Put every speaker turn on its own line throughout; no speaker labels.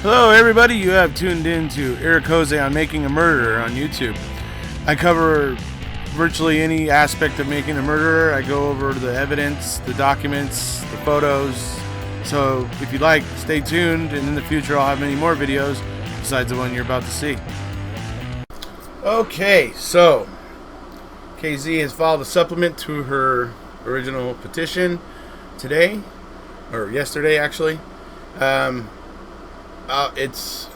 Hello everybody, you have tuned in to Eric Jose on Making a Murderer on YouTube. I cover virtually any aspect of making a murderer. I go over the evidence, the documents, the photos. So if you like, stay tuned, and in the future I'll have many more videos besides the one you're about to see. Okay, so KZ has filed a supplement to her original petition today, or yesterday actually. It's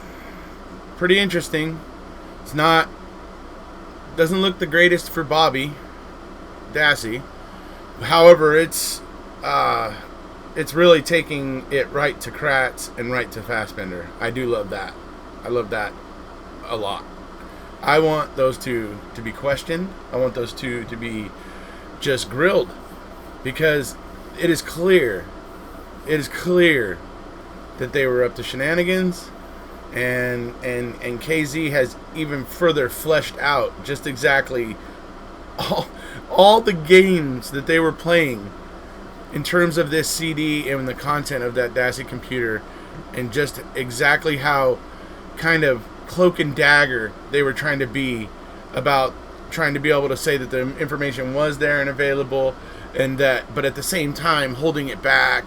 pretty interesting. Doesn't look the greatest for Bobby Dassey. However, it's really taking it right to Kratz and right to Fassbender. I do love that. I love that a lot. I want those two to be questioned. I want those two to be just grilled, because it is clear that they were up to shenanigans, and KZ has even further fleshed out just exactly all the games that they were playing in terms of this CD and the content of that Dassey computer, and just exactly how kind of cloak and dagger they were trying to be about trying to be able to say that the information was there and available, and that, but at the same time holding it back,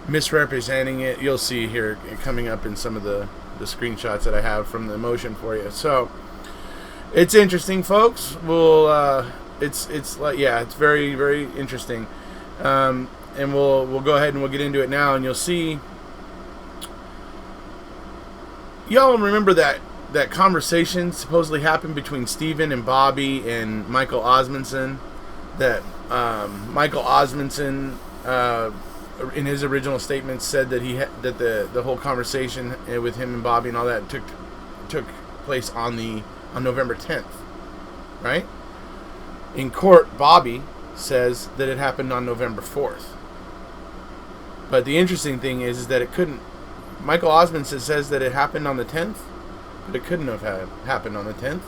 misrepresenting it. You'll see here coming up in some of the screenshots that I have from the motion for you. So it's interesting, folks. It's like, yeah, it's very, very interesting. And we'll go ahead and we'll get into it now, and you'll see. Y'all remember that conversation supposedly happened between Steven and Bobby and Michael Osmondson? That Michael Osmondson in his original statement said that that the whole conversation with him and Bobby and all that took place on November 10th, right? In court, Bobby says that it happened on November 4th. But the interesting thing is that it couldn't. Michael Osmondson says that it happened on the 10th, but it couldn't have happened on the 10th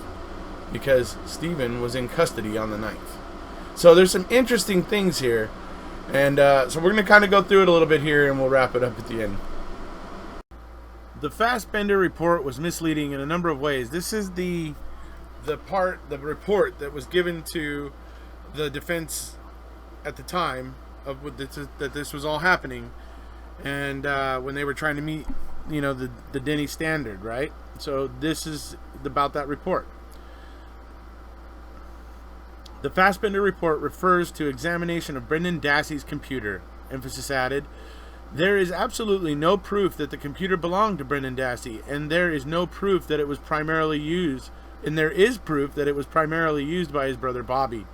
because Steven was in custody on the 9th. So there's some interesting things here. And so we're going to kind of go through it a little bit here, and we'll wrap it up at the end. The Fassbender report was misleading in a number of ways. This is the report that was given to the defense at the time of that this was all happening, and when they were trying to meet, the Denny standard, right? So this is about that report. The Fassbender report refers to examination of Brendan Dassey's computer. Emphasis added. There is absolutely no proof that the computer belonged to Brendan Dassey, and there is proof that it was primarily used by his brother Bobby.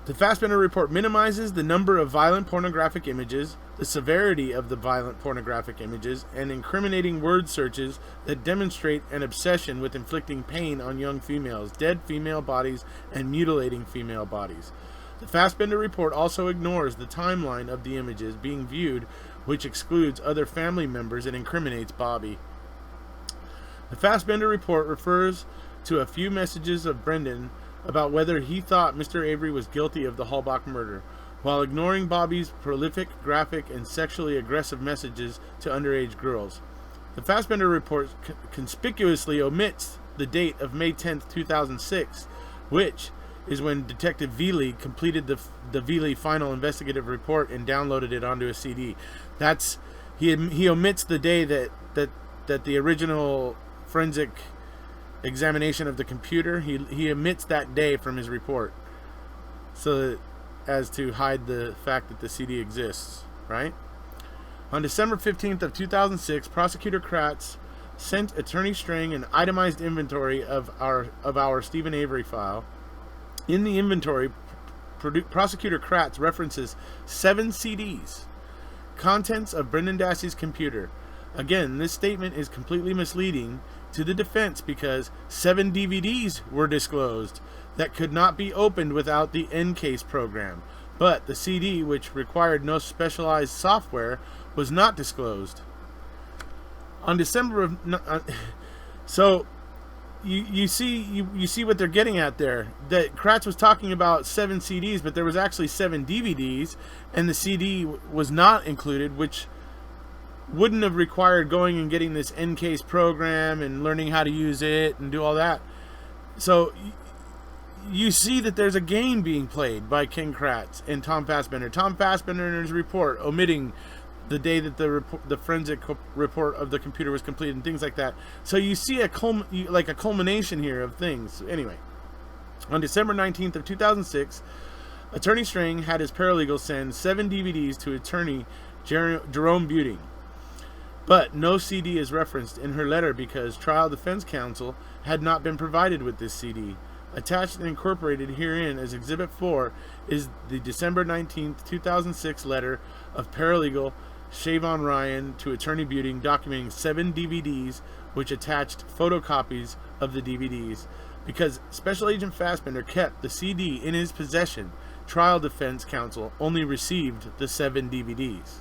The Fassbender report minimizes the number of violent pornographic images, the severity of the violent pornographic images, and incriminating word searches that demonstrate an obsession with inflicting pain on young females, dead female bodies, and mutilating female bodies. The Fassbender report also ignores the timeline of the images being viewed, which excludes other family members and incriminates Bobby. The Fassbender report refers to a few messages of Brendan about whether he thought Mr. Avery was guilty of the Halbach murder, while ignoring Bobby's prolific, graphic, and sexually aggressive messages to underage girls. The Fassbender report conspicuously omits the date of May 10, 2006, which is when Detective Veely completed the Veely final investigative report and downloaded it onto a CD. He omits the day that the original forensic examination of the computer, he omits that day from his report, so as to hide the fact that the CD exists, right? On December 15th of 2006, Prosecutor Kratz sent Attorney Strang an itemized inventory of our Stephen Avery file. In the inventory, Prosecutor Kratz references 7 CDs, contents of Brendan Dassey's computer. Again, this statement is completely misleading to the defense because 7 DVDs were disclosed that could not be opened without the Encase program, but the CD, which required no specialized software, was not disclosed. On December of so you see what they're getting at there. That Kratz was talking about 7 CDs, but there was actually 7 DVDs, and the CD was not included, which wouldn't have required going and getting this NCASE program and learning how to use it and do all that. So you see that there's a game being played by Ken Kratz and Tom Fassbender. Tom Fassbender in his report omitting the day that the forensic report of the computer was completed and things like that. So you see a culmination here of things. Anyway, on December 19th of 2006, Attorney Strang had his paralegal send 7 DVDs to attorney Jerome Buting. But no CD is referenced in her letter because trial defense counsel had not been provided with this CD. Attached and incorporated herein as Exhibit 4 is the December 19th, 2006 letter of paralegal Shavon Ryan to Attorney Buting documenting 7 DVDs which attached photocopies of the DVDs. Because Special Agent Fassbender kept the CD in his possession, trial defense counsel only received the 7 DVDs.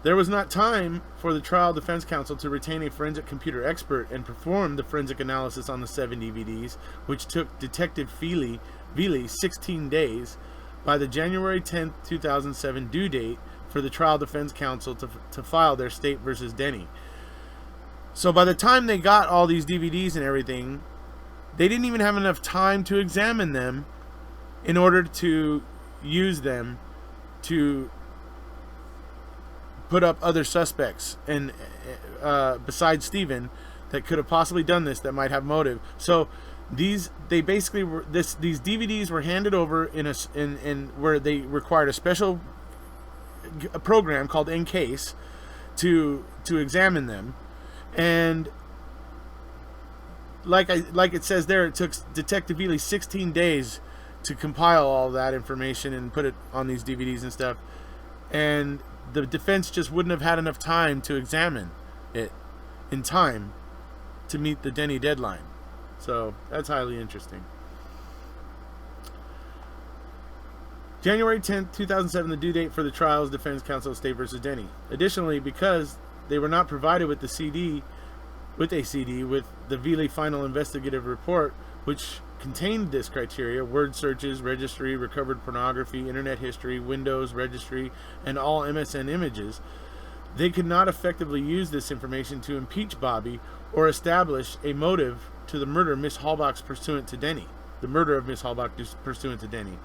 There was not time for the trial defense counsel to retain a forensic computer expert and perform the forensic analysis on the 7 DVDs, which took Detective Veely 16 days. By the January 10, 2007 due date for the trial defense counsel to file their State versus Denny. So by the time they got all these DVDs and everything, they didn't even have enough time to examine them in order to use them to put up other suspects and besides Stephen that could have possibly done this, that might have motive. So these DVDs were handed over in where they required a special program called NCASE to examine them, and like it says there, it took Detective Veely 16 days to compile all that information and put it on these DVDs and stuff, and the defense just wouldn't have had enough time to examine it in time to meet the Denny deadline. So that's highly interesting. January 10th, 2007, the due date for the trial's defense counsel, State versus Denny. Additionally, because they were not provided with a CD with the Veely final investigative report, which contained this criteria: word searches, registry, recovered pornography, internet history, Windows registry, and all MSN images, they could not effectively use this information to impeach Bobby or establish a motive to the murder of Miss Halbach pursuant to Denny. The murder of Miss Halbach pursuant to Denny.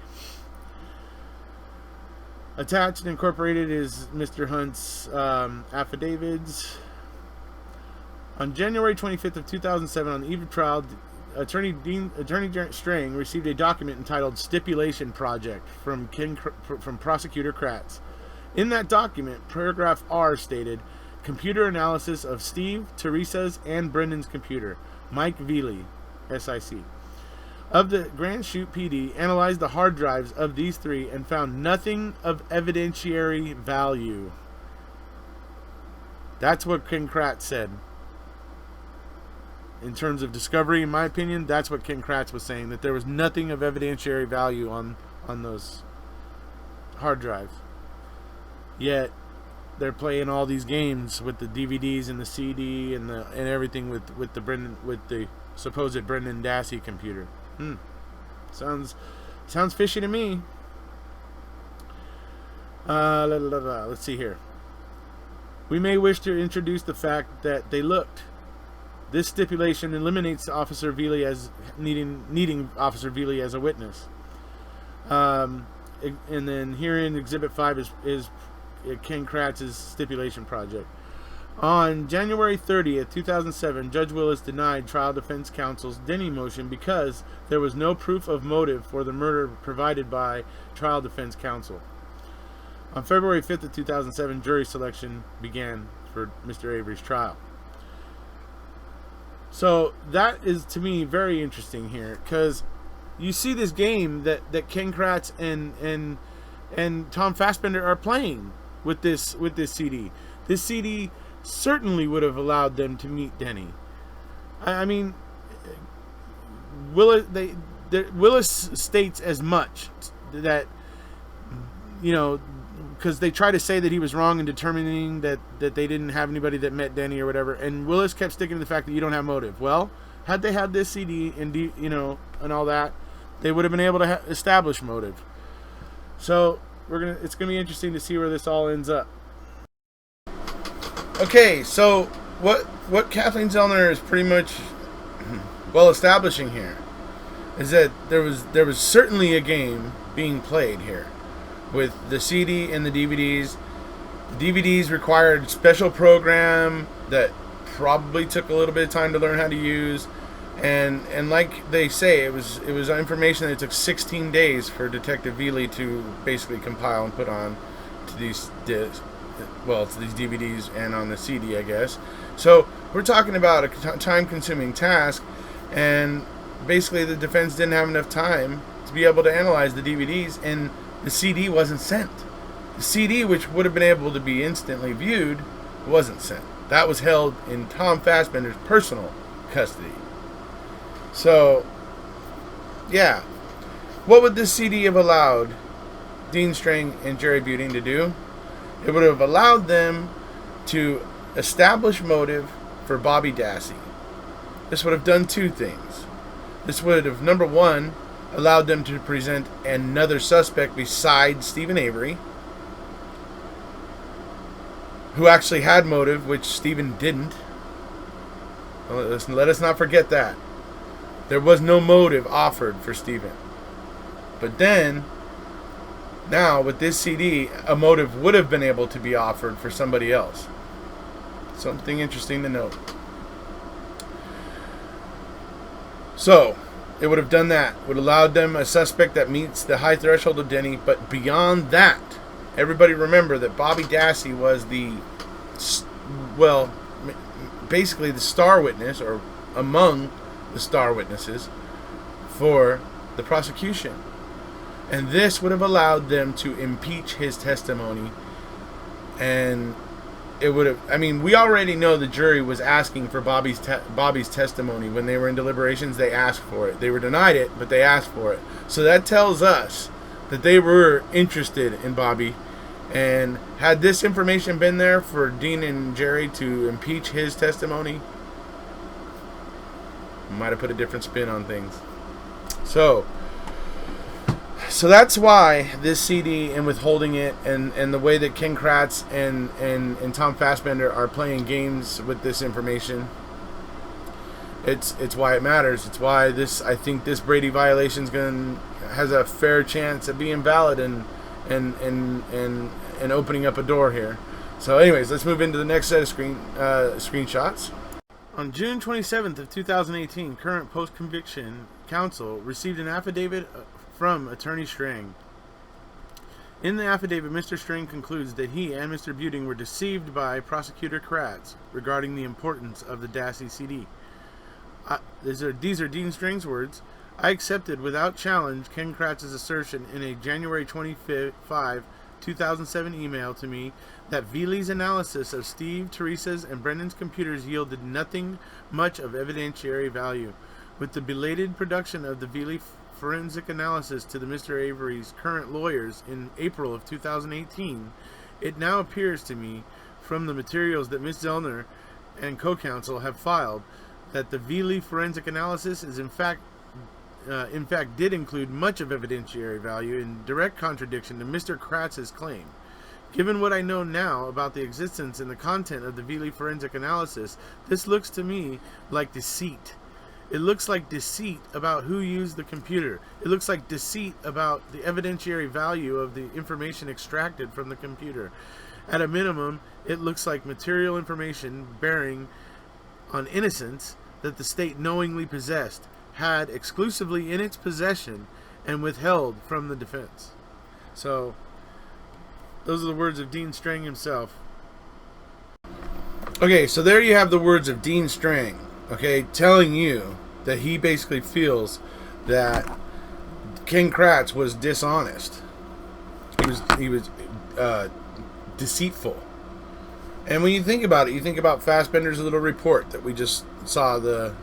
Attached and incorporated is Mr. Hunt's affidavits. On January 25th of 2007, on the eve of trial, Attorney Strang received a document entitled "Stipulation Project" from Prosecutor Kratz. In that document, paragraph R stated, "Computer analysis of Steve, Teresa's, and Brendan's computer. Mike Veely, SIC. Of the Grand Chute PD, analyzed the hard drives of these 3 and found nothing of evidentiary value." That's what Ken Kratz said. In terms of discovery, in my opinion, that's what Ken Kratz was saying, that there was nothing of evidentiary value on those hard drives. Yet they're playing all these games with the DVDs and the CD and everything with the supposed Brendan Dassey computer. Sounds fishy to me. Let's see here. We may wish to introduce the fact that they looked. This stipulation eliminates Officer Veely as needing Officer Veely as a witness. And then here in Exhibit 5 is Ken Kratz's stipulation project. On January 30th, 2007, Judge Willis denied trial defense counsel's Denny motion because there was no proof of motive for the murder provided by trial defense counsel. On February 5th of 2007, jury selection began for Mr. Avery's trial. So that is, to me, very interesting here, because you see this game that Ken Kratz and Tom Fassbender are playing with this CD. This CD certainly would have allowed them to meet Denny. I mean, Willis states as much, that, you know, because they try to say that he was wrong in determining that they didn't have anybody that met Denny or whatever, and Willis kept sticking to the fact that you don't have motive. Well, had they had this CD and and all that, they would have been able to establish motive. So it's gonna be interesting to see where this all ends up. Okay, so what Kathleen Zellner is pretty much well establishing here is that there was certainly a game being played here with the CD and the DVDs. The DVDs required special program that probably took a little bit of time to learn how to use, and like they say, it was information that took 16 days for Detective Veely to basically compile and put on to these DVDs and on the CD, I guess. So we're talking about a time-consuming task, and basically the defense didn't have enough time to be able to analyze the DVDs, and the CD wasn't sent. The CD, which would have been able to be instantly viewed, wasn't sent. That was held in Tom Fassbender's personal custody. So, yeah. What would this CD have allowed Dean Strang and Jerry Buting to do? It would have allowed them to establish motive for Bobby Dassey. This would have done two things. This would have, number one, allowed them to present another suspect besides Stephen Avery, who actually had motive, which Stephen didn't. Let us not forget that. There was no motive offered for Stephen. But then, now with this CD, a motive would have been able to be offered for somebody else. Something interesting to note. So, it would have done that. Would have allowed them a suspect that meets the high threshold of Denny. But beyond that, everybody remember that Bobby Dassey was basically the star witness, or among the star witnesses for the prosecution. And this would have allowed them to impeach his testimony. And it would have, we already know the jury was asking for Bobby's testimony. When they were in deliberations, they asked for it. They were denied it, but they asked for it. So that tells us that they were interested in Bobby. And had this information been there for Dean and Jerry to impeach his testimony, might have put a different spin on things. So that's why this CD and withholding it, and the way that Ken Kratz and Tom Fassbender are playing games with this information, it's why it matters. It's why I think this Brady violation has a fair chance of being valid and opening up a door here. So anyways, let's move into the next set of screenshots. On June 27th of 2018, current post-conviction counsel received an affidavit from Attorney Strang. In the affidavit, Mr. Strang concludes that he and Mr. Buting were deceived by Prosecutor Kratz regarding the importance of the Dassey CD. These are Dean Strang's words. I accepted without challenge Ken Kratz's assertion in a January 25, 2007 email to me that Veely's analysis of Steve, Teresa's, and Brendan's computers yielded nothing much of evidentiary value. With the belated production of the Veely forensic analysis to the Mr. Avery's current lawyers in April of 2018, it now appears to me from the materials that Ms. Zellner and co-counsel have filed that the Veely forensic analysis is in fact did include much of evidentiary value in direct contradiction to Mr. Kratz's claim. Given what I know now about the existence and the content of the Veely forensic analysis, this looks to me like deceit. It looks like deceit about who used the computer. It looks like deceit about the evidentiary value of the information extracted from the computer. At a minimum, it looks like material information bearing on innocence that the state knowingly possessed, had exclusively in its possession, and withheld from the defense. So, those are the words of Dean Strang himself. Okay, so there you have the words of Dean Strang, okay, telling you that he basically feels that Ken Kratz was dishonest. He was deceitful. And when you think about it, you think about Fassbender's little report that we just saw the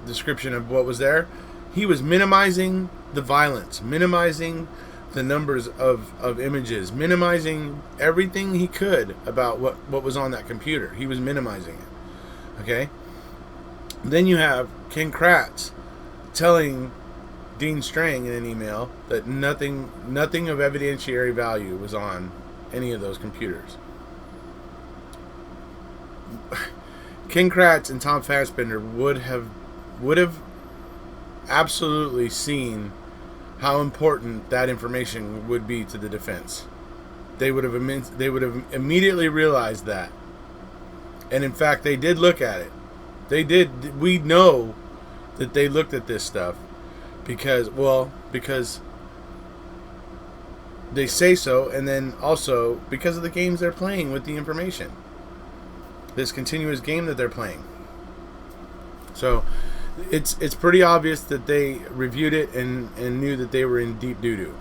description of what was there. He was minimizing the violence, minimizing the numbers of images, minimizing everything he could about what was on that computer. He was minimizing it. Okay? Then you have Ken Kratz telling Dean Strang in an email that nothing of evidentiary value was on any of those computers. Ken Kratz and Tom Fassbender would have absolutely seen how important that information would be to the defense. They would have immediately realized that. And in fact, they did look at it. They did. We know that they looked at this stuff because they say so, and then also because of the games they're playing with the information. This continuous game that they're playing. So it's pretty obvious that they reviewed it and knew that they were in deep doo-doo.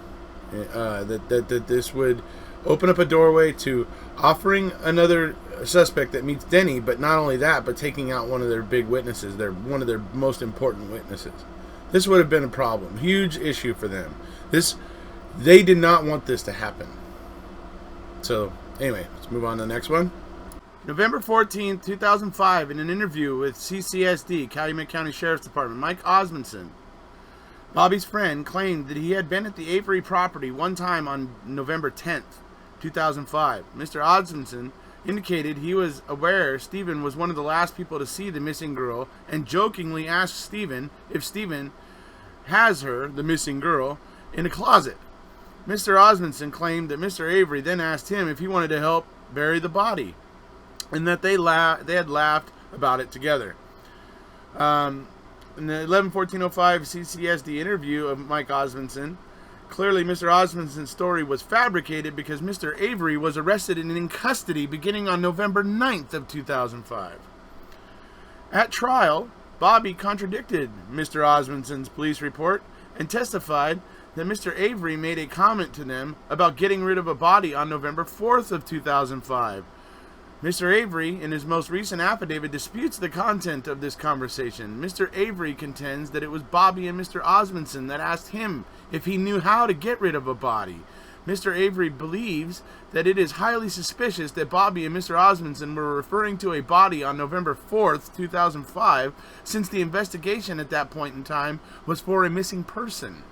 That this would open up a doorway to offering another suspect that meets Denny, but not only that, but taking out one of their big witnesses, one of their most important witnesses. This would have been a problem, huge issue for them. They did not want this to happen. So anyway, let's move on to the next one. November 14th, 2005, in an interview with CCSD, Calumet County Sheriff's Department, Mike Osmondson, Bobby's friend, claimed that he had been at the Avery property one time on November 10th, 2005. Mr. Osmondson indicated he was aware Stephen was one of the last people to see the missing girl and jokingly asked Stephen if Stephen has her, the missing girl, in a closet. Mr. Osmondson claimed that Mr. Avery then asked him if he wanted to help bury the body, and that they had laughed about it together. In the 11/14/05 CCSD interview of Mike Osmondson, clearly Mr. Osmondson's story was fabricated because Mr. Avery was arrested and in custody beginning on November 9th of 2005. At trial, Bobby contradicted Mr. Osmondson's police report and testified that Mr. Avery made a comment to them about getting rid of a body on November 4th of 2005. Mr. Avery, in his most recent affidavit, disputes the content of this conversation. Mr. Avery contends that it was Bobby and Mr. Osmondson that asked him if he knew how to get rid of a body. Mr. Avery believes that it is highly suspicious that Bobby and Mr. Osmondson were referring to a body on November 4th, 2005, since the investigation at that point in time was for a missing person.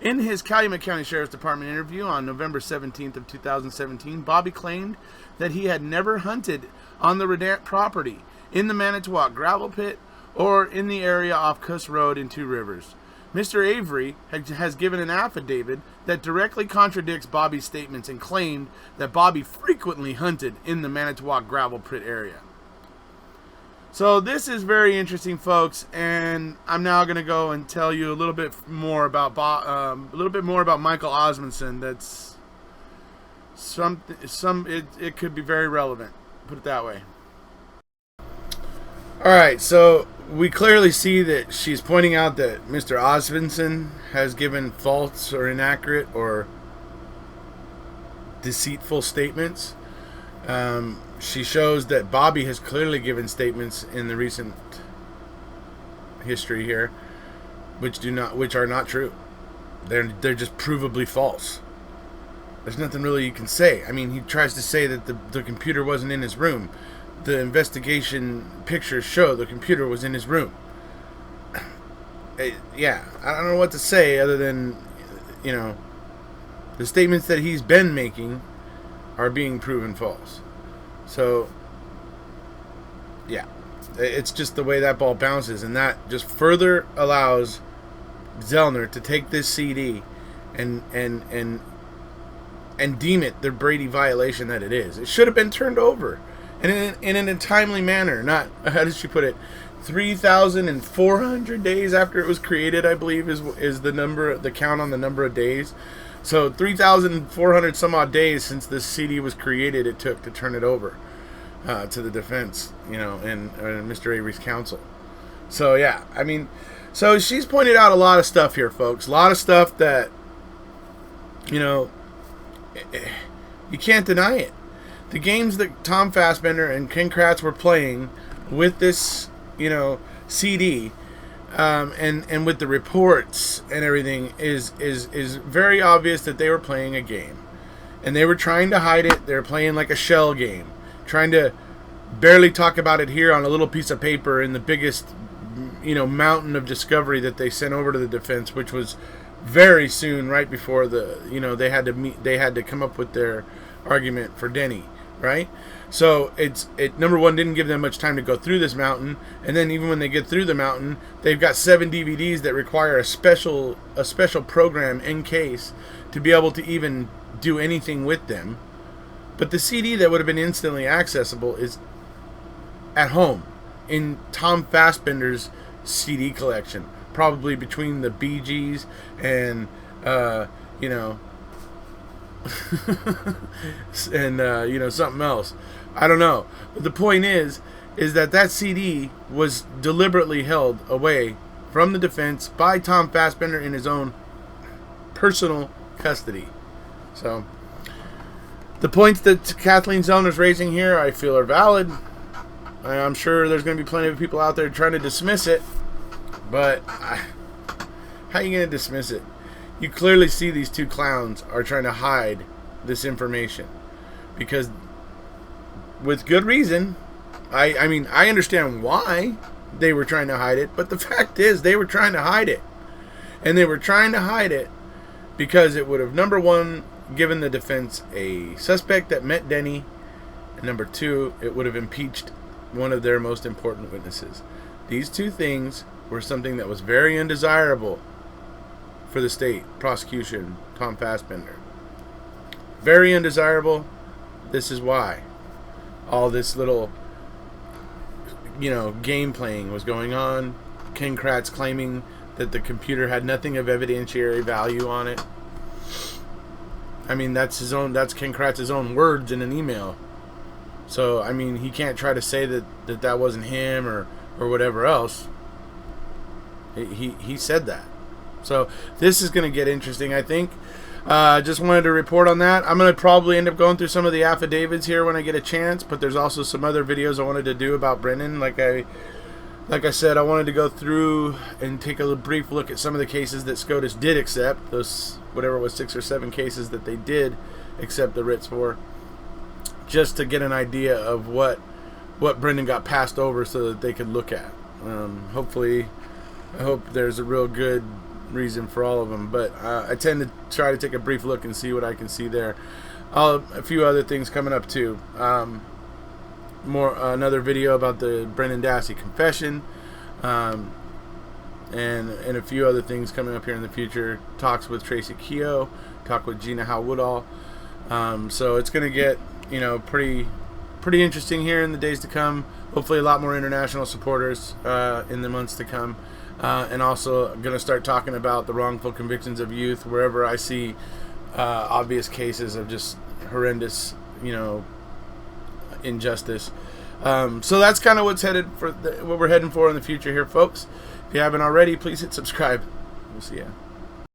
In his Calumet County Sheriff's Department interview on November 17th of 2017, Bobby claimed that he had never hunted on the Redant property, in the Manitowoc gravel pit, or in the area off Cuss Road in Two Rivers. Mr. Avery has given an affidavit that directly contradicts Bobby's statements and claimed that Bobby frequently hunted in the Manitowoc gravel pit area. So this is very interesting, folks, and I'm now going to go and tell you a little bit more about Michael Osmondson. That's it could be very relevant. Put it that way. All right, so we clearly see that she's pointing out that Mr. Osmondson has given false or inaccurate or deceitful statements. She shows that Bobby has clearly given statements in the recent history here, which are not true. They're just provably false. There's nothing really you can say. I mean, he tries to say that the computer wasn't in his room. The investigation pictures show the computer was in his room. Yeah, I don't know what to say other than, the statements that he's been making are being proven false. So, yeah, it's just the way that ball bounces, and that just further allows Zellner to take this CD and deem it the Brady violation that it is. It should have been turned over, and in a timely manner. Not, how did she put it, 3,400 days after it was created, I believe is the count on the number of days. So 3,400 some odd days since this CD was created, it took to turn it over to the defense, and Mr. Avery's counsel. So yeah, I mean, so she's pointed out a lot of stuff here, folks. A lot of stuff that, you can't deny it. The games that Tom Fassbender and Ken Kratz were playing with this, CD. And with the reports and everything is very obvious that they were playing a game, and they were trying to hide it. They were playing like a shell game, trying to barely talk about it here on a little piece of paper in the biggest mountain of discovery that they sent over to the defense, which was very soon, right before they had to meet. They had to come up with their argument for Denny, right? So it number one, didn't give them much time to go through this mountain, and then even when they get through the mountain, they've got 7 DVDs that require a special program in case to be able to even do anything with them. But the CD that would have been instantly accessible is at home in Tom Fassbender's CD collection, probably between the Bee Gees and and something else. I don't know. But the point is that CD was deliberately held away from the defense by Tom Fassbender in his own personal custody. So the points that Kathleen Zellner's raising here, I feel, are valid. I'm sure there's going to be plenty of people out there trying to dismiss it, but how are you going to dismiss it? You clearly see these two clowns are trying to hide this information, because with good reason. I mean, I understand why they were trying to hide it, but the fact is they were trying to hide it. And they were trying to hide it because it would have, number one, given the defense a suspect that met Denny, and number two, it would have impeached one of their most important witnesses. These two things were something that was very undesirable for the state prosecution, Tom Fassbender. Very undesirable. This is why all this little game playing was going on. Ken Kratz claiming that the computer had nothing of evidentiary value on it. I mean, that's Ken Kratz's own words in an email. So, I mean, he can't try to say that wasn't him or whatever else. He said that. So, this is going to get interesting, I think. Just wanted to report on that. I'm going to probably end up going through some of the affidavits here when I get a chance, but there's also some other videos I wanted to do about Brennan. Like I said, I wanted to go through and take a brief look at some of the cases that SCOTUS did accept, those whatever it was 6 or 7 cases that they did accept the writs for, just to get an idea of what Brendan got passed over so that they could look at. Hopefully, I hope there's a real good reason for all of them, but I tend to try to take a brief look and see what I can see there. A few other things coming up too. Another video about the Brendan Dassey confession, and a few other things coming up here in the future. Talks with Tracy Keogh, talk with Gina Howe-Woodall. So it's going to get pretty interesting here in the days to come. Hopefully a lot more international supporters in the months to come. And also going to start talking about the wrongful convictions of youth wherever I see obvious cases of just horrendous, injustice. So that's kind of what's what we're heading for in the future here, folks. If you haven't already, please hit subscribe. We'll see ya.